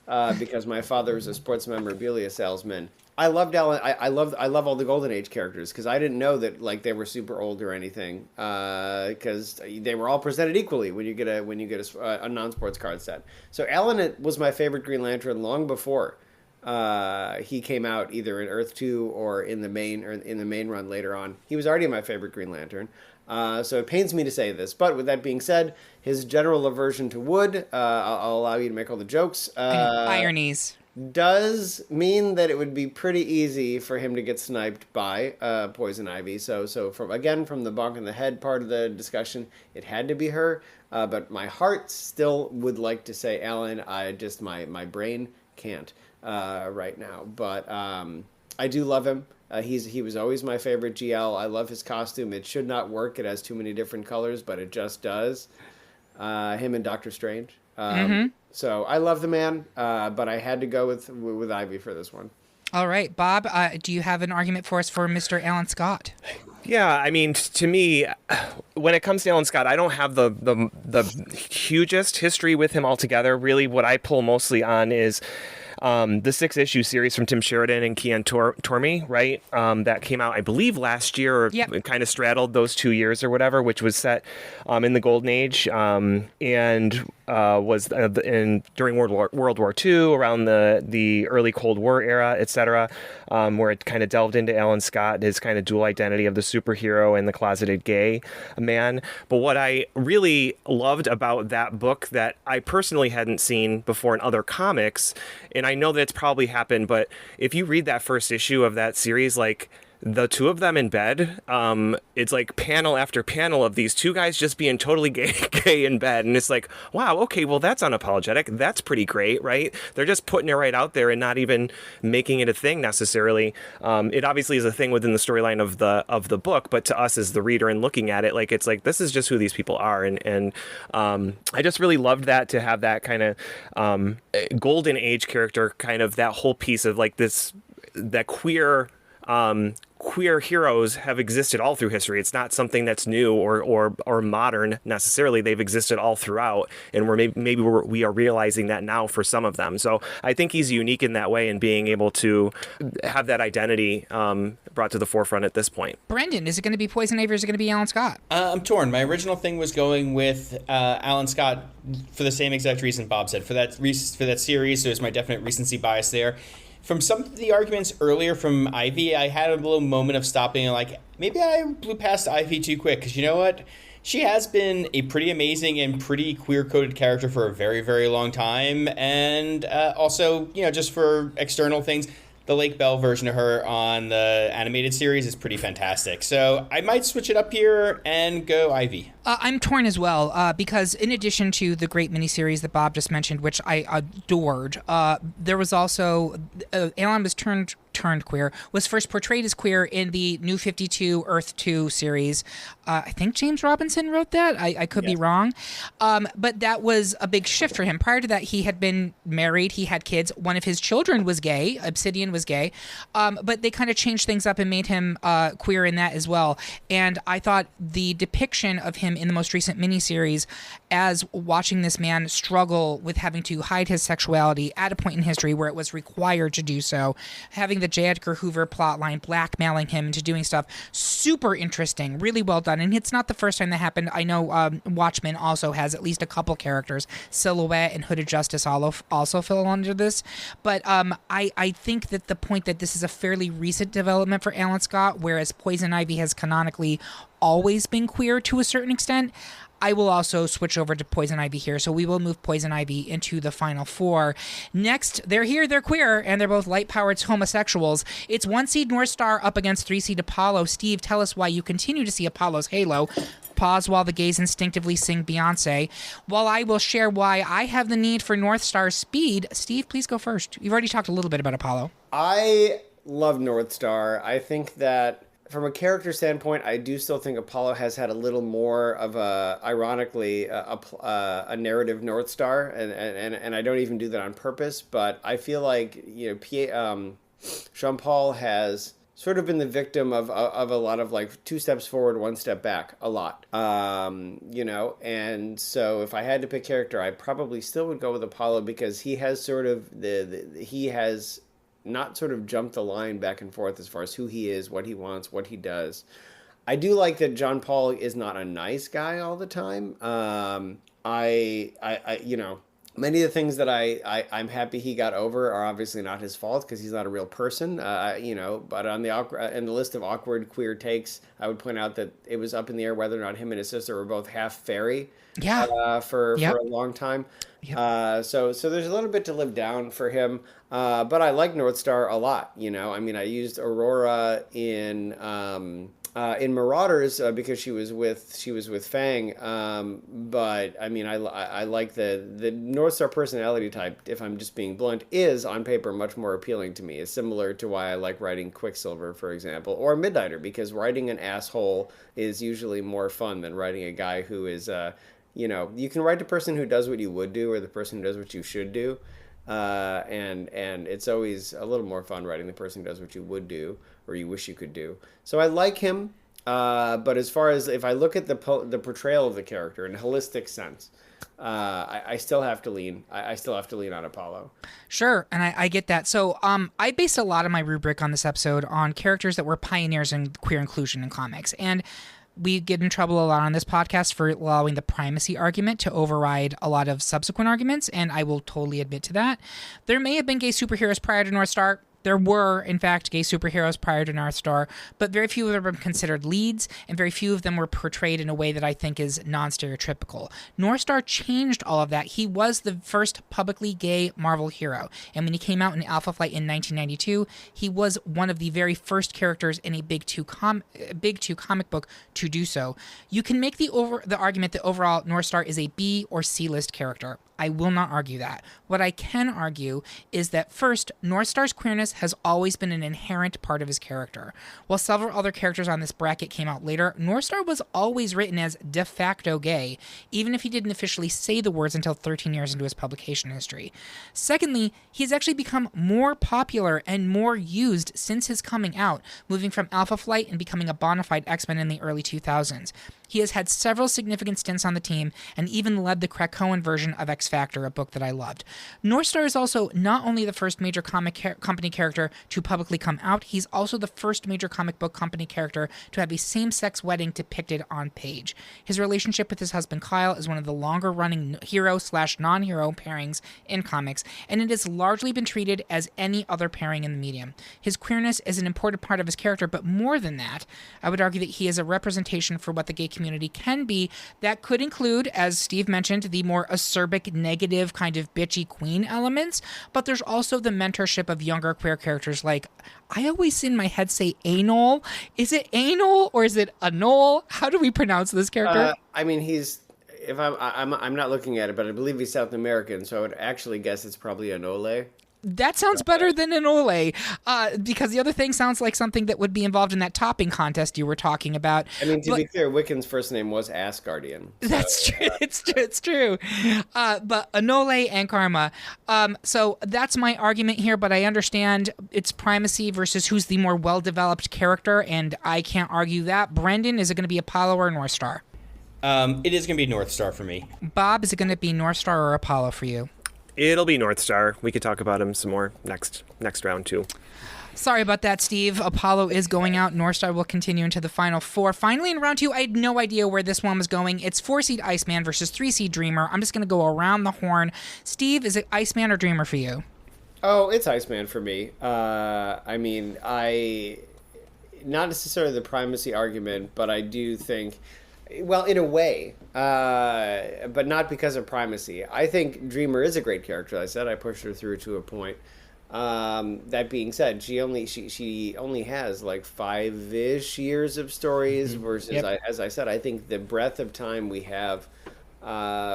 bought. Because my father was a sports memorabilia salesman. I loved Alan. I love all the Golden Age characters because I didn't know that like they were super old or anything. Because they were all presented equally when you get a non-sports card set. So Alan was my favorite Green Lantern long before he came out, either in Earth 2 or in the main run later on. He was already my favorite Green Lantern. So it pains me to say this, but with that being said, his general aversion to wood, I'll allow you to make all the jokes. Ironies. Does mean that it would be pretty easy for him to get sniped by Poison Ivy. So from the bonk in the head part of the discussion, it had to be her. But my heart still would like to say Alan. My brain can't right now. But I do love him. He was always my favorite GL. I love his costume. It should not work. It has too many different colors, but it just does. Him and Doctor Strange. So I love the man, but I had to go with Ivy for this one. All right, Bob, do you have an argument for us for Mr. Alan Scott? Yeah, I mean, to me, when it comes to Alan Scott, I don't have the hugest history with him altogether. Really, what I pull mostly on is the 6-issue series from Tim Sheridan and Kian Tormey, right? That came out, I believe, last year, or kind of straddled those 2 years or whatever, which was set in the Golden Age and was during World War II, around the early Cold War era, etc., where it kind of delved into Alan Scott, his kind of dual identity of the superhero and the closeted gay man. But what I really loved about that book that I personally hadn't seen before in other comics, and I know that it's probably happened, but if you read that first issue of that series, like the two of them in bed, it's like panel after panel of these two guys just being totally gay in bed. And it's like, wow, okay, well, that's unapologetic. That's pretty great, right? They're just putting it right out there and not even making it a thing necessarily. It obviously is a thing within the storyline of the book, but to us as the reader and looking at it, like, it's like, this is just who these people are. And I just really loved that, to have that kind of Golden Age character, kind of that whole piece of like that queer heroes have existed all through history. It's not something that's new or modern necessarily. They've existed all throughout, and we are realizing that now for some of them. So I think he's unique in that way, in being able to have that identity brought to the forefront at this point. Brendan, is it going to be Poison Ivy or is it going to be Alan Scott? I'm torn. My original thing was going with Alan Scott for the same exact reason Bob said. For that series, there's my definite recency bias there. From some of the arguments earlier from Ivy, I had a little moment of stopping and like, maybe I blew past Ivy too quick, because you know what? She has been a pretty amazing and pretty queer-coded character for a very, very long time. And also, you know, just for external things, the Lake Bell version of her on the animated series is pretty fantastic. So I might switch it up here and go Ivy. I'm torn as well, because in addition to the great miniseries that Bob just mentioned, which I adored, there was also Alan was turned queer, was first portrayed as queer in the New 52 Earth 2 series. I think James Robinson wrote that. I could be wrong. But that was a big shift for him. Prior to that, he had been married. He had kids. One of his children was gay. Obsidian was gay. But they kind of changed things up and made him queer in that as well. And I thought the depiction of him in the most recent miniseries as watching this man struggle with having to hide his sexuality at a point in history where it was required to do so, having the J. Edgar Hoover plotline blackmailing him into doing stuff. Super interesting, really well done. And it's not the first time that happened. I know Watchmen also has at least a couple characters. Silhouette and Hooded Justice also fell under this. But I think that the point that this is a fairly recent development for Alan Scott, whereas Poison Ivy has canonically always been queer to a certain extent, I will also switch over to Poison Ivy here. So we will move Poison Ivy into the final four. Next, they're here, they're queer, and they're both light-powered homosexuals. It's 1 seed Northstar up against 3 seed Apollo. Steve, tell us why you continue to see Apollo's halo. Pause while the gays instinctively sing Beyonce. While I will share why I have the need for Northstar's speed, Steve, please go first. You've already talked a little bit about Apollo. I love Northstar. I think that from a character standpoint, I do still think Apollo has had a little more of ironically, a narrative Northstar, and I don't even do that on purpose. But I feel like Jean-Paul has sort of been the victim of a lot of like 2 steps forward, 1 step back, a lot. And so if I had to pick character, I probably still would go with Apollo because he has sort of he has not sort of jumped the line back and forth as far as who he is, what he wants, what he does. I do like that John Paul is not a nice guy all the time. Many of the things that I'm happy he got over are obviously not his fault because he's not a real person. But on the list of awkward queer takes, I would point out that it was up in the air whether or not him and his sister were both half fairy. Yeah. For a long time. Yep. So there's a little bit to live down for him. But I like Northstar a lot. I used Aurora in Marauders because she was with Fang. But I mean, I like the Northstar personality type. If I'm just being blunt, is on paper much more appealing to me. It's similar to why I like writing Quicksilver, for example, or Midnighter, because writing an asshole is usually more fun than writing a guy who is you can write the person who does what you would do or the person who does what you should do. And it's always a little more fun writing the person who does what you would do or you wish you could do. So I like him. But as far as if I look at the portrayal of the character in a holistic sense, I still have to lean. I still have to lean on Apollo. Sure, and I get that. So I based a lot of my rubric on this episode on characters that were pioneers in queer inclusion in comics. And we get in trouble a lot on this podcast for allowing the primacy argument to override a lot of subsequent arguments, and I will totally admit to that. There may have been gay superheroes prior to Northstar. There were, in fact, gay superheroes prior to Northstar, but very few of them were considered leads, and very few of them were portrayed in a way that I think is non-stereotypical. Northstar changed all of that. He was the first publicly gay Marvel hero, and when he came out in Alpha Flight in 1992, he was one of the very first characters in a Big Two comic book to do so. You can make the argument that overall Northstar is a B or C-list character. I will not argue that. What I can argue is that first, Northstar's queerness has always been an inherent part of his character. While several other characters on this bracket came out later, Northstar was always written as de facto gay, even if he didn't officially say the words until 13 years into his publication history. Secondly, he's actually become more popular and more used since his coming out, moving from Alpha Flight and becoming a bona fide X-Men in the early 2000s. He has had several significant stints on the team and even led the Krakoan version of X Factor, a book that I loved. Northstar is also not only the first major comic company character to publicly come out, he's also the first major comic book company character to have a same-sex wedding depicted on page. His relationship with his husband Kyle is one of the longer-running hero/non-hero pairings in comics, and it has largely been treated as any other pairing in the medium. His queerness is an important part of his character, but more than that, I would argue that he is a representation for what the gay community can be. That could include, as Steve mentioned, the more acerbic, negative, kind of bitchy queen elements, but there's also the mentorship of younger queer characters like, I always in my head say anal. Is it anal or is it anol? How do we pronounce this character? I'm not looking at it, but I believe he's South American, so I would actually guess it's probably anole. That sounds better than an ole, because the other thing sounds like something that would be involved in that topping contest you were talking about. I mean, to be clear, Wiccan's first name was Asgardian. So, that's true. It's true. But Anole and Karma. So that's my argument here, but I understand it's primacy versus who's the more well-developed character, and I can't argue that. Brendan, is it going to be Apollo or Northstar? It is going to be Northstar for me. Bob, is it going to be Northstar or Apollo for you? It'll be Northstar. We could talk about him some more next round too. Sorry about that, Steve. Apollo is going out. Northstar will continue into the final four. Finally, in round two, I had no idea where this one was going. It's 4-seed Iceman versus 3-seed Dreamer. I'm just going to go around the horn. Steve, is it Iceman or Dreamer for you? Oh, it's Iceman for me. Not necessarily the primacy argument, but I do think, well, in a way, but not because of primacy. I think Dreamer is a great character. As I said, I pushed her through to a point. That being said, she only has like 5-ish years of stories versus, as I said, I think the breadth of time we have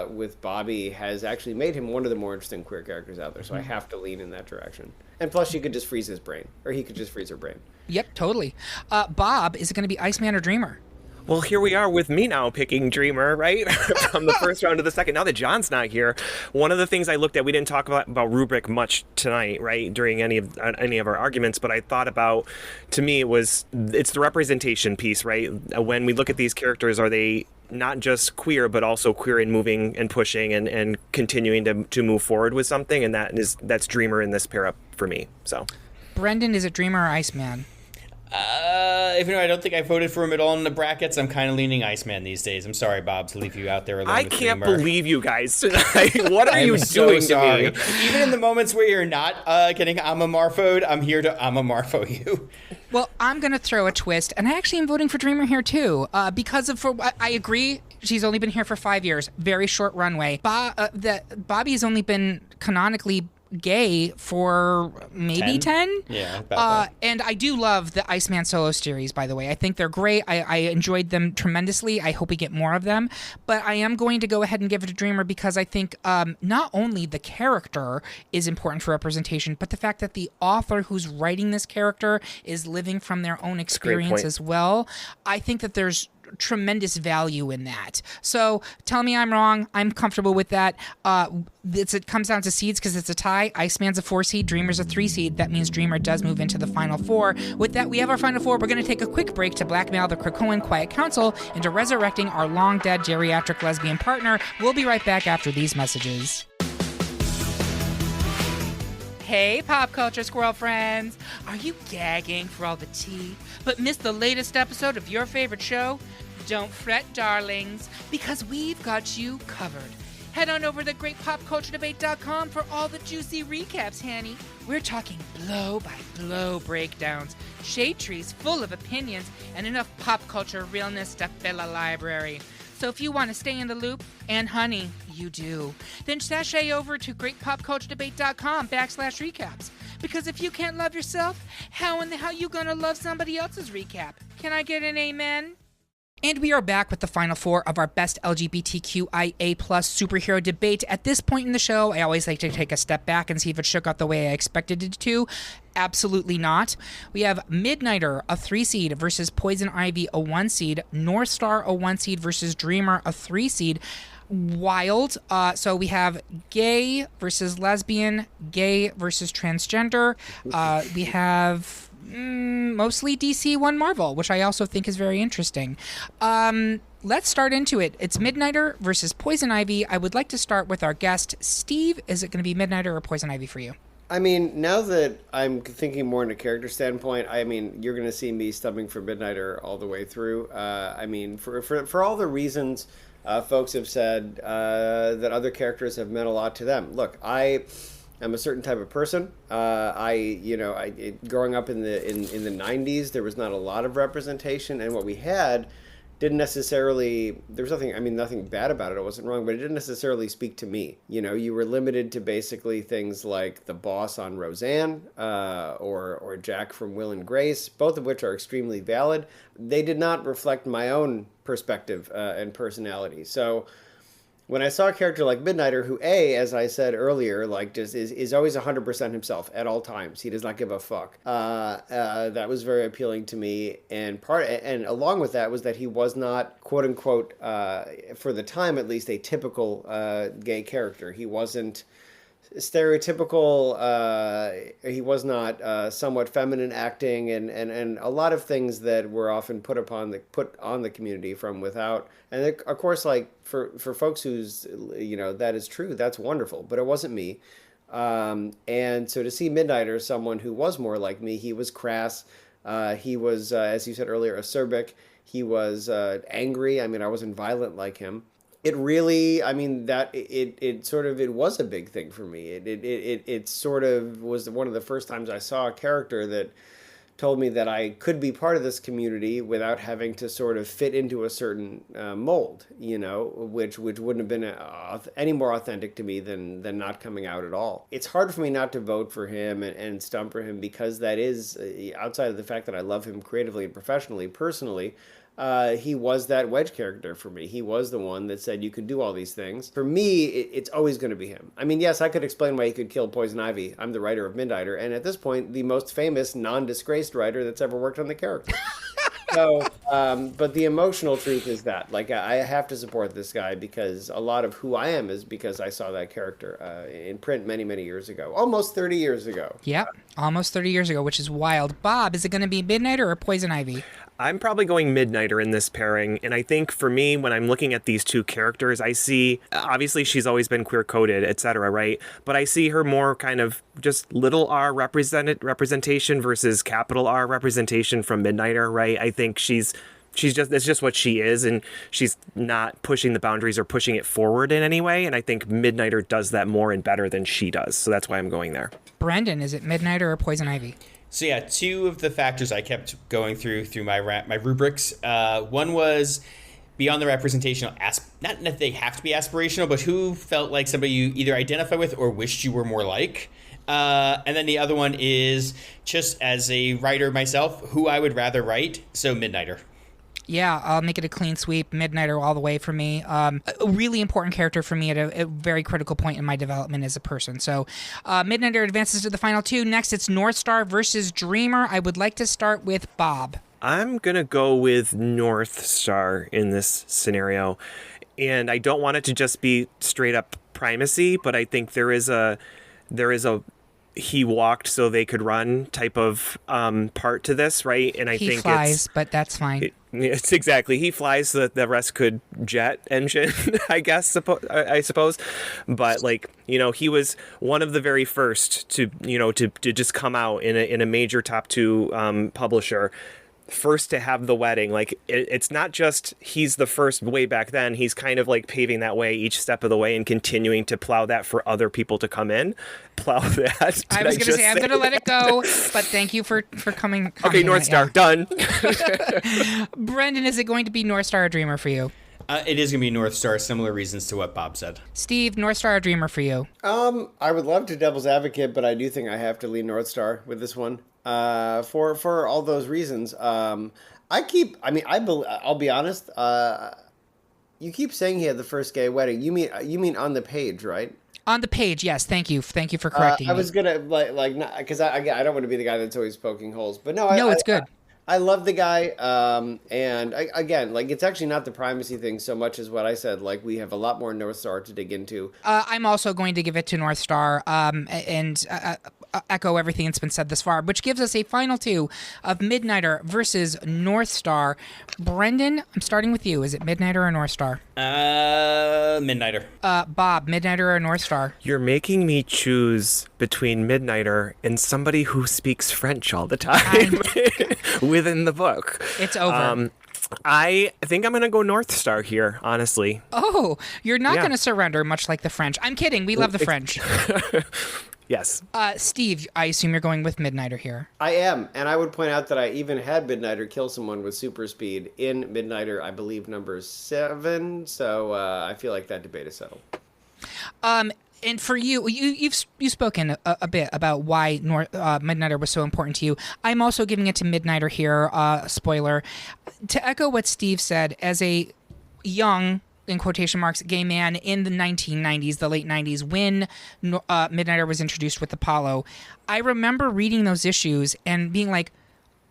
with Bobby has actually made him one of the more interesting queer characters out there. So I have to lean in that direction. And plus, she could just freeze his brain, or he could just freeze her brain. Yep, totally. Bob, is it going to be Iceman or Dreamer? Well, here we are with me now picking Dreamer, right? From the first round to the second. Now that John's not here, one of the things I looked at, we didn't talk about rubric much tonight, right, during any of our arguments, but I thought about, to me, it's the representation piece, right? When we look at these characters, are they not just queer, but also queer in moving and pushing and continuing to move forward with something? And that's Dreamer in this pair up for me. So, Brendan, is it Dreamer or Iceman? Even though I don't think I voted for him at all in the brackets, I'm kind of leaning Iceman these days. I'm sorry, Bob, to leave you out there alone. I with can't Dreamer. believe you guys tonight. What are you so doing sorry. to me? Even in the moments where you're not getting Amamarfoed, I'm here to Amamarfo you. Well, I'm going to throw a twist, and I actually am voting for Dreamer here, too, because I agree. She's only been here for 5 years. Very short runway. Bobby's only been canonically gay for maybe 10. Yeah, about that. And I do love the Iceman solo series, by the way. I think they're great. I enjoyed them tremendously. I hope we get more of them. But I am going to go ahead and give it to Dreamer because I think not only the character is important for representation, but the fact that the author who's writing this character is living from their own experience as well. I think that there's tremendous value in that. So tell me I'm wrong. I'm comfortable with that. It comes down to seeds because it's a tie. Iceman's a 4-seed, Dreamer's a 3-seed. That means Dreamer does move into the final four. With that, we have our final four. We're going to take a quick break to blackmail the Krakoan Quiet Council into resurrecting our long-dead geriatric lesbian partner. We'll be right back after these messages. Hey, pop culture squirrel friends! Are you gagging for all the tea, but missed the latest episode of your favorite show? Don't fret, darlings, because we've got you covered. Head on over to greatpopculturedebate.com for all the juicy recaps, Hanny. We're talking blow-by-blow breakdowns, shade trees full of opinions, and enough pop culture realness to fill a library. So if you want to stay in the loop, and honey, you do, then sashay over to greatpopculturedebate.com/recaps. Because if you can't love yourself, how in the hell you gonna love somebody else's recap? Can I get an amen? And we are back with the final four of our best LGBTQIA plus superhero debate. At this point in the show, I always like to take a step back and see if it shook out the way I expected it to. Absolutely not. We have Midnighter, a 3-seed, versus Poison Ivy, a 1-seed. Northstar, a 1-seed, versus Dreamer, a 3-seed. Wild. So we have gay versus lesbian, gay versus transgender. We have mostly DC, one Marvel, which I also think is very interesting. Let's start into it. It's Midnighter versus Poison Ivy. I would like to start with our guest. Steve, is it going to be Midnighter or Poison Ivy for you? I mean, now that I'm thinking more in a character standpoint, I mean, you're going to see me stubbing for Midnighter all the way through. I mean, for all the reasons folks have said that other characters have meant a lot to them. Look, I'm a certain type of person. Growing up in the 90s, there was not a lot of representation, and what we had didn't necessarily, there was nothing bad about it. It wasn't wrong, but it didn't necessarily speak to me. You know, you were limited to basically things like the boss on Roseanne, or Jack from Will and Grace, both of which are extremely valid. They did not reflect my own perspective and personality. So when I saw a character like Midnighter, who, as I said earlier, like just is always 100% himself at all times. He does not give a fuck. That was very appealing to me. And along with that was that he was not, quote unquote, for the time at least, a typical gay character. He wasn't stereotypical. He was not somewhat feminine acting, and a lot of things that were often put on the community from without. And of course, like for folks who's that is true, that's wonderful. But it wasn't me. And so to see Midnighter, someone who was more like me, he was crass. He was, as you said earlier, acerbic. He was angry. I mean, I wasn't violent like him. It really, I mean, it was a big thing for me. It sort of was one of the first times I saw a character that told me that I could be part of this community without having to sort of fit into a certain mold, which wouldn't have been any more authentic to me than not coming out at all. It's hard for me not to vote for him and stump for him because that is, outside of the fact that I love him creatively and professionally, personally, he was that Wedge character for me. He was the one that said you could do all these things. For me, it's always going to be him. I mean, yes, I could explain why he could kill Poison Ivy. I'm the writer of Midnighter, and at this point, the most famous, non-disgraced writer that's ever worked on the character. So, but the emotional truth is that, like, I have to support this guy because a lot of who I am is because I saw that character in print many, many years ago. Almost 30 years ago. Yep, almost 30 years ago, which is wild. Bob, is it going to be Midnighter or Poison Ivy? I'm probably going Midnighter in this pairing. And I think for me, when I'm looking at these two characters, I see, obviously she's always been queer coded, etc., right? But I see her more kind of just little r representation versus capital R representation from Midnighter, right? I think it's just what she is, and she's not pushing the boundaries or pushing it forward in any way. And I think Midnighter does that more and better than she does. So that's why I'm going there. Brendan, is it Midnighter or Poison Ivy? So yeah, two of the factors I kept going through my rubrics. One was beyond the representational, not that they have to be aspirational, but who felt like somebody you either identify with or wished you were more like. And then the other one is just as a writer myself, who I would rather write. So Midnighter. Yeah, I'll make it a clean sweep. Midnighter all the way for me. A really important character for me at a very critical point in my development as a person. So Midnighter advances to the final two. Next, it's Northstar versus Dreamer. I would like to start with Bob. I'm going to go with Northstar in this scenario. And I don't want it to just be straight up primacy, but I think there is a he walked so they could run type of part to this, right? And I think he flies, but that's fine. It's exactly, he flies so that the rest could jet engine, I suppose. But like, he was one of the very first to just come out in a major top 2 publisher. First to have the wedding. Like it's not just he's the first way back then, he's kind of like paving that way each step of the way and continuing to plow that for other people to come in. Plow that. I was going to say I'm going to let it go, but thank you for coming. Okay, Northstar, done. Brendan, is it going to be Northstar or Dreamer for you? It is going to be Northstar, similar reasons to what Bob said. Steve, Northstar or Dreamer for you? I would love to devil's advocate, but I do think I have to lean Northstar with this one. For all those reasons. I'll be honest. You keep saying he had the first gay wedding. You mean on the page, right? On the page, yes. Thank you for correcting me. I was gonna because I don't want to be the guy that's always poking holes, but no, it's good. I love the guy, and it's actually not the primacy thing so much as what I said. Like, we have a lot more Northstar to dig into. I'm also going to give it to Northstar, and echo everything that's been said this far, which gives us a final two of Midnighter versus Northstar. Brendan, I'm starting with you. Is it Midnighter or Northstar? Midnighter. Bob, Midnighter or Northstar? You're making me choose between Midnighter and somebody who speaks French all the time within the book. It's over. I think I'm going to go Northstar here, honestly. Oh, you're not going to surrender, much like the French. I'm kidding. We love the French. Yes. Steve, I assume you're going with Midnighter here. I am, and I would point out that I even had Midnighter kill someone with super speed in Midnighter, I believe, number 7. So I feel like that debate is settled. And for you've spoken a bit about why Midnighter was so important to you. I'm also giving it to Midnighter here. Spoiler. To echo what Steve said, as a young, in quotation marks, gay man in the 1990s, the late 90s, when Midnighter was introduced with Apollo, I remember reading those issues and being like,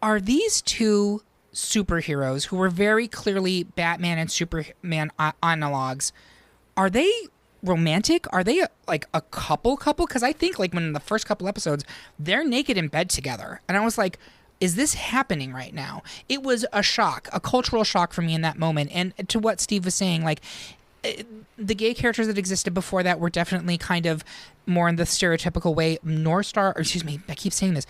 are these two superheroes who were very clearly Batman and Superman analogs, are they romantic? Are they like a couple? Because I think like when in the first couple episodes, they're naked in bed together. And I was like, is this happening right now? It was a shock, a cultural shock for me in that moment. And to what Steve was saying, like, the gay characters that existed before that were definitely kind of more in the stereotypical way. Northstar, or excuse me, I keep saying this.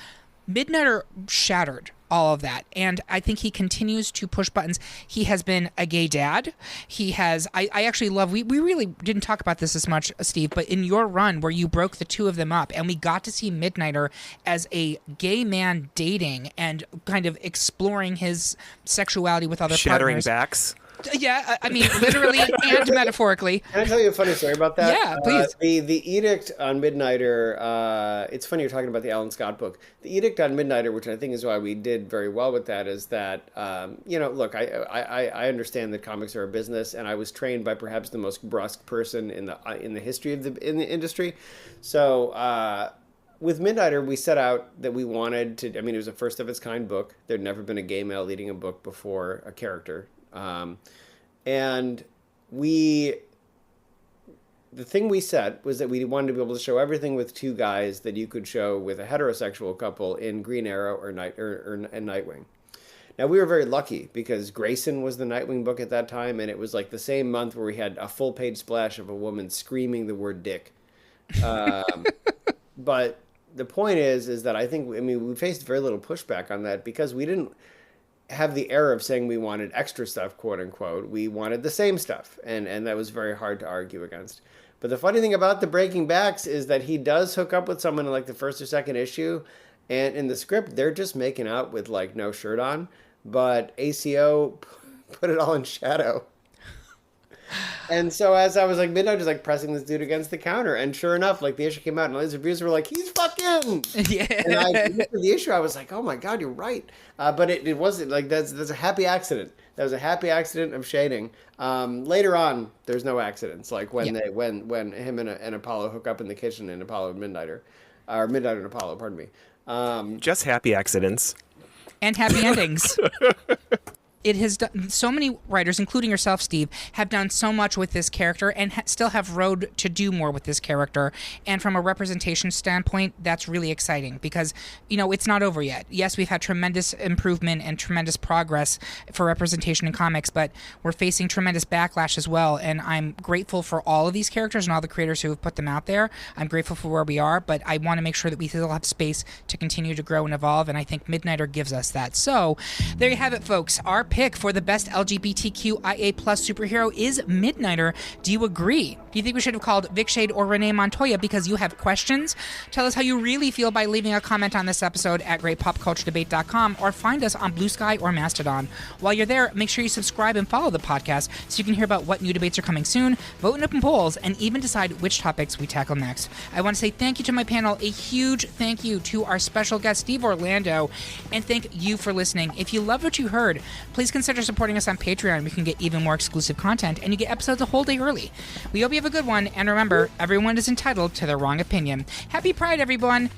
Midnighter shattered all of that, and I think he continues to push buttons. He has been a gay dad. He has, I actually love, we really didn't talk about this as much, Steve, but in your run where you broke the two of them up and we got to see Midnighter as a gay man dating and kind of exploring his sexuality with other Shattering partners. backs. Yeah, I mean, literally and metaphorically. Can I tell you a funny story about that? Yeah, please. The edict on Midnighter, it's funny you're talking about the Alan Scott book. The edict on Midnighter, which I think is why we did very well with that, is that, look, I understand that comics are a business, and I was trained by perhaps the most brusque person in the history of the industry. So, with Midnighter, we set out that we wanted to, it was a first of its kind book. There'd never been a gay male leading a book before a character. And the thing we set was that we wanted to be able to show everything with two guys that you could show with a heterosexual couple in Green Arrow or Nightwing. Now, we were very lucky because Grayson was the Nightwing book at that time, and it was like the same month where we had a full page splash of a woman screaming the word dick. But the point is that I think, we faced very little pushback on that because we didn't have the error of saying we wanted extra stuff, quote unquote. We wanted the same stuff, and that was very hard to argue against. But the funny thing about the breaking backs is that he does hook up with someone in like the first or second issue, and in the script they're just making out with like no shirt on, but ACO put it all in shadow. And so as I was like Midnight was like pressing this dude against the counter, and sure enough, like the issue came out and all these reviews were like, he's fucking. Yeah. And I looked at the issue, I was like, oh my god, you're right. But it wasn't like that's a happy accident. That was a happy accident of shading. Later on, there's no accidents. Like when when him and Apollo hook up in the kitchen in Apollo and Midnighter, or Midnighter and Apollo, pardon me. Just happy accidents. And happy endings. It has done, so many writers, including yourself, Steve, have done so much with this character and still have road to do more with this character. And from a representation standpoint, that's really exciting because, it's not over yet. Yes, we've had tremendous improvement and tremendous progress for representation in comics, but we're facing tremendous backlash as well. And I'm grateful for all of these characters and all the creators who have put them out there. I'm grateful for where we are, but I want to make sure that we still have space to continue to grow and evolve. And I think Midnighter gives us that. So there you have it, folks. Our pick for the best LGBTQIA plus superhero is Midnighter. Do you agree? Do you think we should have called Vic Shade or Renee Montoya because you have questions? Tell us how you really feel by leaving a comment on this episode at greatpopculturedebate.com or find us on Blue Sky or Mastodon. While you're there, make sure you subscribe and follow the podcast so you can hear about what new debates are coming soon, vote in open polls, and even decide which topics we tackle next. I want to say thank you to my panel, a huge thank you to our special guest, Steve Orlando, and thank you for listening. If you loved what you heard, please consider supporting us on Patreon. We can get even more exclusive content, and you get episodes a whole day early. We hope you have a good one, and remember, everyone is entitled to their wrong opinion. Happy Pride, everyone!